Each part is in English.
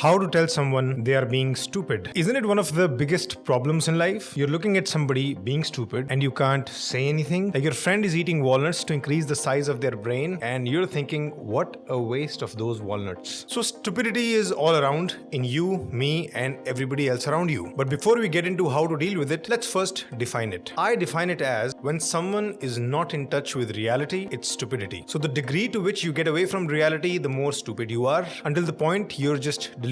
How to tell someone they are being stupid. Isn't it one of the biggest problems in life? You're looking at somebody being stupid and you can't say anything. Like your friend is eating walnuts to increase the size of their brain and you're thinking, what a waste of those walnuts. So stupidity is all around in you, me, and everybody else around you. But before we get into how to deal with it, let's first define it. I define it as when someone is not in touch with reality, it's stupidity. So the degree to which you get away from reality, the more stupid you are, until the point you're just delusional.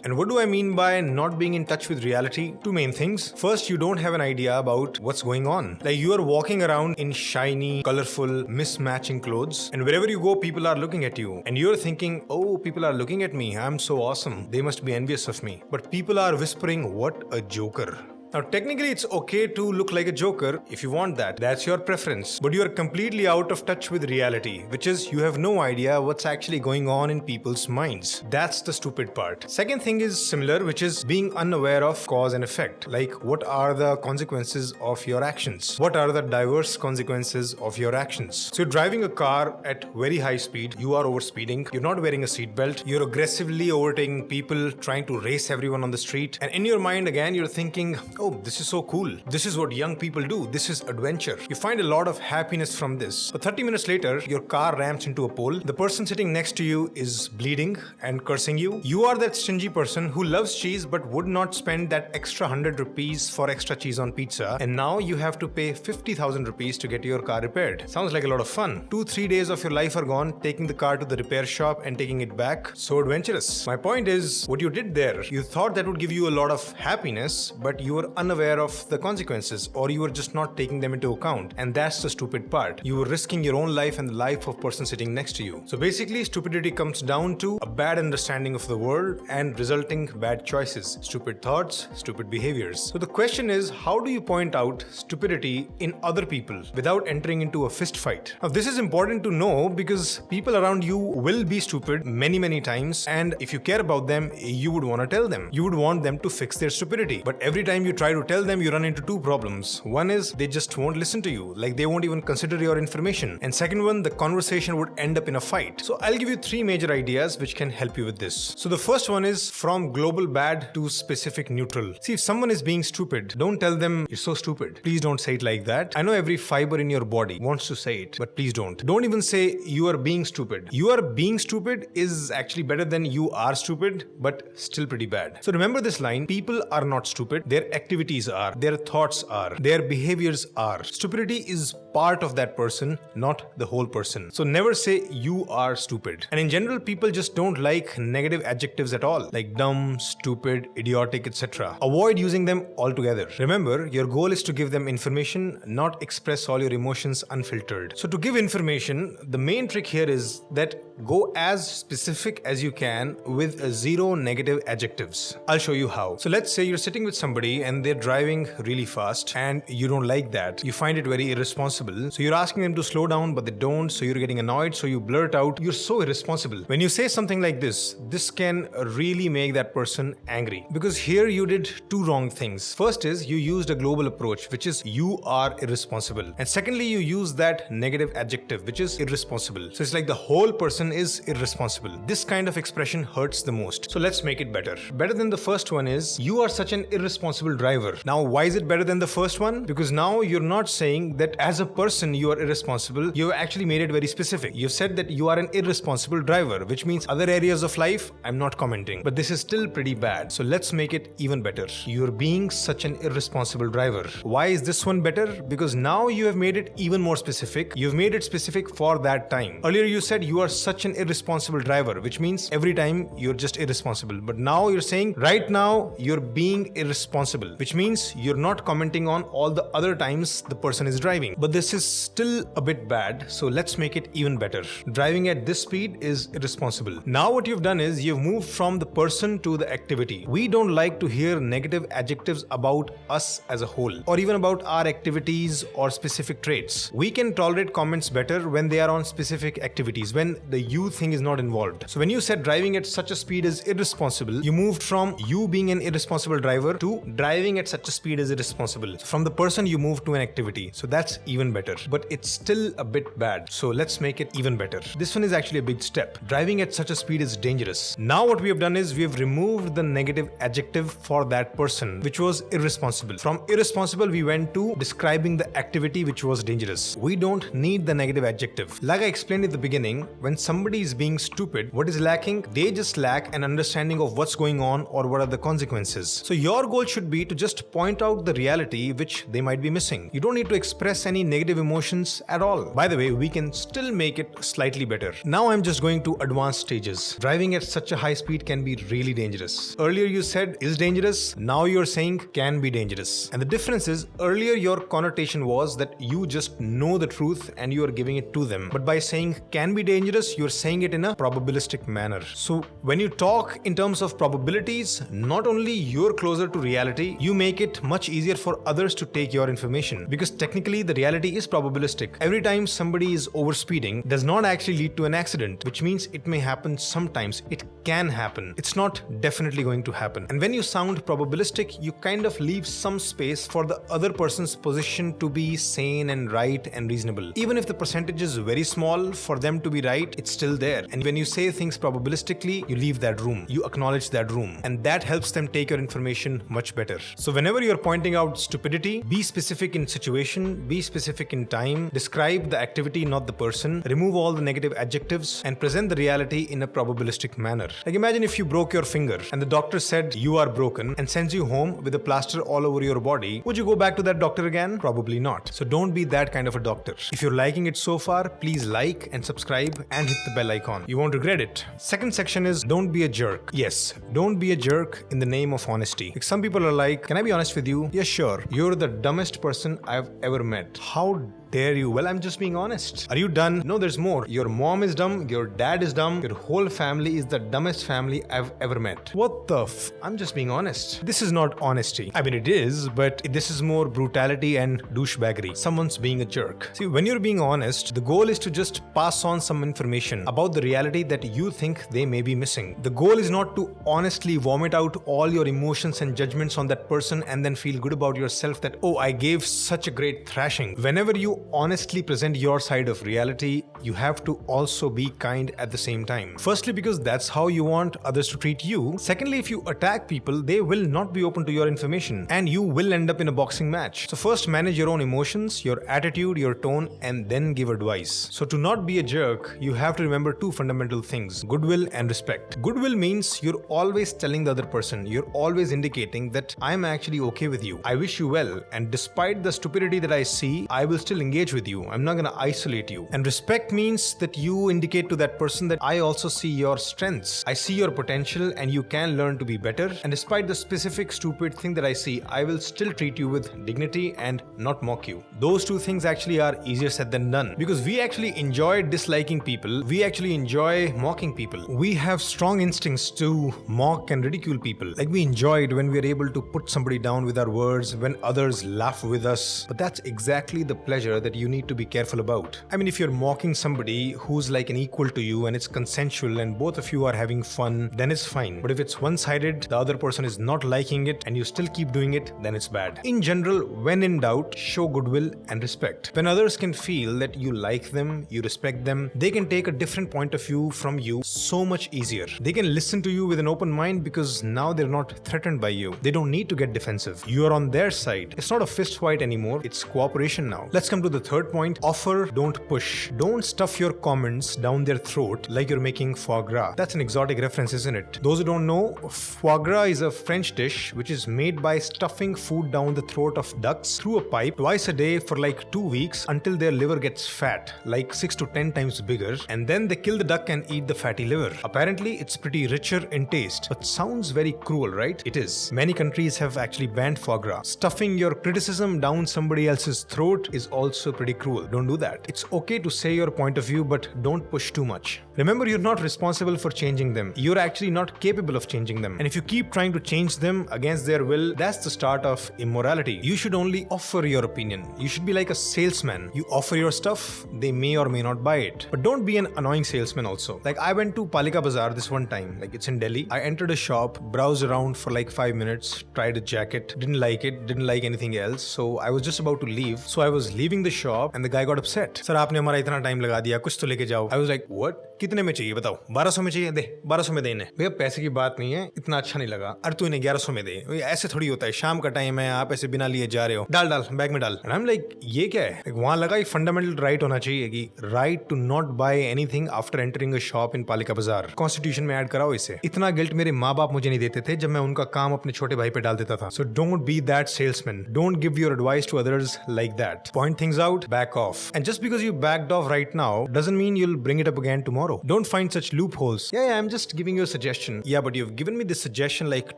And what do I mean by not being in touch with reality? Two main things. First, you don't have an idea about what's going on. Like you are walking around in shiny, colorful, mismatching clothes, and wherever you go, people are looking at you. And you're thinking, oh, people are looking at me. I'm so awesome. They must be envious of me. But people are whispering, what a joker. Now, technically, it's okay to look like a joker if you want that. That's your preference. But you are completely out of touch with reality, which is you have no idea what's actually going on in people's minds. That's the stupid part. Second thing is similar, which is being unaware of cause and effect. Like, what are the consequences of your actions? What are the diverse consequences of your actions? So, you're driving a car at very high speed. You are overspeeding. You're not wearing a seatbelt. You're aggressively overtaking people, trying to race everyone on the street. And in your mind, again, you're thinking, oh, this is so cool. This is what young people do. This is adventure. You find a lot of happiness from this. But 30 minutes later, your car ramps into a pole. The person sitting next to you is bleeding and cursing you. You are that stingy person who loves cheese but would not spend that extra 100 rupees for extra cheese on pizza. And now you have to pay 50,000 rupees to get your car repaired. Sounds like a lot of fun. 2-3 days of your life are gone taking the car to the repair shop and taking it back. So adventurous. My point is, what you did there, you thought that would give you a lot of happiness, but you were unaware of the consequences, or you were just not taking them into account. And that's the stupid part. You were risking your own life and the life of person sitting next to you. So basically, stupidity comes down to a bad understanding of the world and resulting bad choices, stupid thoughts, stupid behaviors. So the question is, how do you point out stupidity in other people without entering into a fist fight? Now, this is important to know because people around you will be stupid many times, and if you care about them, you would want to tell them. You would want them to fix their stupidity. But every time you try to tell them, you run into two problems. One is they just won't listen to you, like they won't even consider your information. And second one, the conversation would end up in a fight. So I'll give you three major ideas which can help you with this. So the first one is from global bad to specific neutral. See, if someone is being stupid, don't tell them you're so stupid. Please don't say it like that. I know every fiber in your body wants to say it, but please don't. Don't even say you are being stupid. You are being stupid is actually better than you are stupid, but still pretty bad. So remember this line, people are not stupid. Their activities are, their thoughts are, their behaviors are. Stupidity is part of that person, not the whole person. So never say you are stupid. And in general, people just don't like negative adjectives at all, like dumb, stupid, idiotic, etc. Avoid using them altogether. Remember, your goal is to give them information, not express all your emotions unfiltered. So to give information, the main trick here is that go as specific as you can with zero negative adjectives. I'll show you how. So let's say you're sitting with somebody and they're driving really fast and you don't like that. You find it very irresponsible. So you're asking them to slow down, but they don't. So you're getting annoyed. So you blurt out, you're so irresponsible. When you say something like this can really make that person angry, because here you did two wrong things. First is you used a global approach, which is you are irresponsible. And secondly, you use that negative adjective, which is irresponsible. So it's like the whole person is irresponsible. This kind of expression hurts the most. So let's make it better. Better than the first one is you are such an irresponsible driver. Now, why is it better than the first one? Because now you're not saying that as a person you are irresponsible. You've actually made it very specific. You've said that you are an irresponsible driver, which means other areas of life I'm not commenting. But this is still pretty bad. So let's make it even better. You're being such an irresponsible driver. Why is this one better? Because now you have made it even more specific. You've made it specific for that time. Earlier you said you are such an irresponsible driver, which means every time you're just irresponsible. But now you're saying right now you're being irresponsible, which means you're not commenting on all the other times the person is driving. But this is still a bit bad, so let's make it even better. Driving at this speed is irresponsible. Now what you've done is you've moved from the person to the activity. We don't like to hear negative adjectives about us as a whole, or even about our activities or specific traits. We can tolerate comments better when they are on specific activities, when the you thing is not involved. So when you said driving at such a speed is irresponsible, you moved from you being an irresponsible driver to driving at such a speed is irresponsible. So from the person you moved to an activity. So that's even better. But it's still a bit bad. So let's make it even better. This one is actually a big step. Driving at such a speed is dangerous. Now what we have done is we have removed the negative adjective for that person, which was irresponsible. From irresponsible, we went to describing the activity which was dangerous. We don't need the negative adjective. Like I explained at the beginning, when somebody is being stupid, what is lacking? They just lack an understanding of what's going on or what are the consequences. So your goal should be to just point out the reality which they might be missing. You don't need to express any negative emotions at all. By the way, we can still make it slightly better. Now I'm just going to advanced stages. Driving at such a high speed can be really dangerous. Earlier you said is dangerous. Now you're saying can be dangerous. And the difference is earlier your connotation was that you just know the truth and you are giving it to them. But by saying can be dangerous, you're saying it in a probabilistic manner. So when you talk in terms of probabilities, not only you're closer to reality, you make it much easier for others to take your information. Because technically the reality is probabilistic. Every time somebody is overspeeding does not actually lead to an accident, which means it may happen sometimes. It can happen. It's not definitely going to happen. And when you sound probabilistic, you kind of leave some space for the other person's position to be sane and right and reasonable. Even if the percentage is very small for them to be right, it's still there. And when you say things probabilistically, you leave that room. You acknowledge that room. And that helps them take your information much better. So whenever you're pointing out stupidity, be specific in situation, be specific in time, describe the activity, not the person, remove all the negative adjectives, and present the reality in a probabilistic manner. Like imagine if you broke your finger and the doctor said you are broken and sends you home with a plaster all over your body. Would you go back to that doctor again? Probably not. So don't be that kind of a doctor. If you're liking it so far, please like and subscribe and hit the bell icon. You won't regret it. Second section is don't be a jerk. Yes, don't be a jerk in the name of honesty. Like some people are like, can I be honest with you? Yeah, sure. You're the dumbest person I've ever met. How dare you? Well, I'm just being honest. Are you done? No, there's more. Your mom is dumb, your dad is dumb, your whole family is the dumbest family I've ever met. What the I'm just being honest. This is not honesty. I mean, it is, but this is more brutality and douchebaggery. Someone's being a jerk. See, when you're being honest, the goal is to just pass on some information about the reality that you think they may be missing. The goal is not to honestly vomit out all your emotions and judgments on that person and then feel good about yourself that, oh, I gave such a great thrashing. Whenever you honestly present your side of reality, you have to also be kind at the same time. Firstly, because that's how you want others to treat you. Secondly, if you attack people, they will not be open to your information and you will end up in a boxing match. So first manage your own emotions, your attitude, your tone, and then give advice. So to not be a jerk, you have to remember two fundamental things: goodwill and respect. Goodwill means you're always telling the other person, you're always indicating that I'm actually okay with you. I wish you well, and despite the stupidity that I see, I will still engage with you. I'm not going to isolate you. And respect means that you indicate to that person that I also see your strengths. I see your potential and you can learn to be better. And despite the specific stupid thing that I see, I will still treat you with dignity and not mock you. Those two things actually are easier said than done, because we actually enjoy disliking people. We actually enjoy mocking people. We have strong instincts to mock and ridicule people. Like we enjoy it when we are able to put somebody down with our words, when others laugh with us. But that's exactly the pleasure that you need to be careful about. I mean, if you're mocking somebody who's like an equal to you and it's consensual and both of you are having fun, then it's fine. But if it's one-sided, the other person is not liking it and you still keep doing it, then it's bad. In general, when in doubt, show goodwill and respect. When others can feel that you like them, you respect them, they can take a different point of view from you so much easier. They can listen to you with an open mind because now they're not threatened by you. They don't need to get defensive. You are on their side. It's not a fist fight anymore. It's cooperation now. Let's come to the third point. Offer, don't push. Don't stuff your comments down their throat like you're making foie gras. That's an exotic reference, isn't it? Those who don't know, foie gras is a French dish which is made by stuffing food down the throat of ducks through a pipe twice a day for like 2 weeks until their liver gets fat, like 6 to 10 times bigger, and then they kill the duck and eat the fatty liver. Apparently, it's pretty richer in taste, but sounds very cruel, right? It is. Many countries have actually banned foie gras. Stuffing your criticism down somebody else's throat is also pretty cruel. Don't do that. It's okay to say your point of view, but don't push too much. Remember, you're not responsible for changing them. You're actually not capable of changing them. And if you keep trying to change them against their will, that's the start of immorality. You should only offer your opinion. You should be like a salesman. You offer your stuff, they may or may not buy it. But don't be an annoying salesman also. Like, I went to Palika Bazaar this one time, like it's in Delhi. I entered a shop, browsed around for like 5 minutes, tried a jacket, didn't like it, didn't like anything else. So I was just about to leave. So I was leaving the shop and the guy got upset. Sir, aapne hamara itna time laga diya, kuch to leke jao. I was like, what? कितने में चाहिए बताओ? 1200 में चाहिए, दे 1200 में देने। भैया पैसे की बात नहीं है, इतना अच्छा नहीं लगा। अरे तू इन्हें 1100 में दे। ऐसे थोड़ी होता है, शाम का टाइम है, आप ऐसे बिना लिए जा रहे हो, डाल बैग में डाल। I'm like, ये क्या है? वहां लगा एक फंडामेंटल राइट होना चाहिए कि right to not buy anything after entering a shop in Palika Bazaar. Constitution में ऐड कराओ इसे। इतना गिल्ट मेरे माँ बाप मुझे नहीं देते थे जब मैं उनका काम अपने छोटे भाई पे डाल देता था। So don't be that salesman. Don't give your advice to others like that. Point things out, back off. And just because you backed off right now doesn't mean you'll bring it up again tomorrow. Don't find such loopholes. Yeah, I'm just giving you a suggestion. Yeah, but you've given me this suggestion like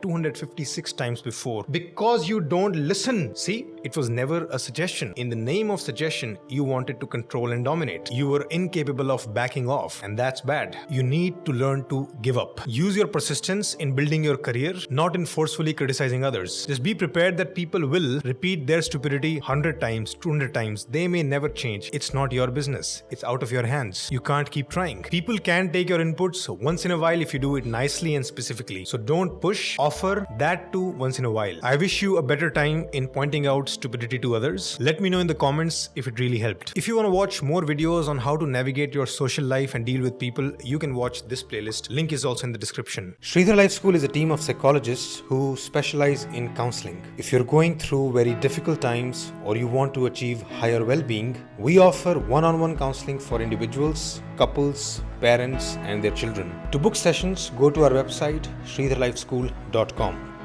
256 times before. Because you don't listen. See, it was never a suggestion. In the name of suggestion, you wanted to control and dominate. You were incapable of backing off, and that's bad. You need to learn to give up. Use your persistence in building your career, not in forcefully criticizing others. Just be prepared that people will repeat their stupidity 100 times, 200 times. They may never change. It's not your business. It's out of your hands. You can't keep trying. People can take your inputs once in a while if you do it nicely and specifically. So don't push, offer that too once in a while. I wish you a better time in pointing out stupidity to others. Let me know in the comments if it really helped. If you want to watch more videos on how to navigate your social life and deal with people, you can watch this playlist. Link is also in the description. Shridhar Life School is a team of psychologists who specialize in counseling. If you're going through very difficult times or you want to achieve higher well-being, we offer one-on-one counseling for individuals, couples, parents and their children. To book sessions, go to our website shridharlifeschool.com.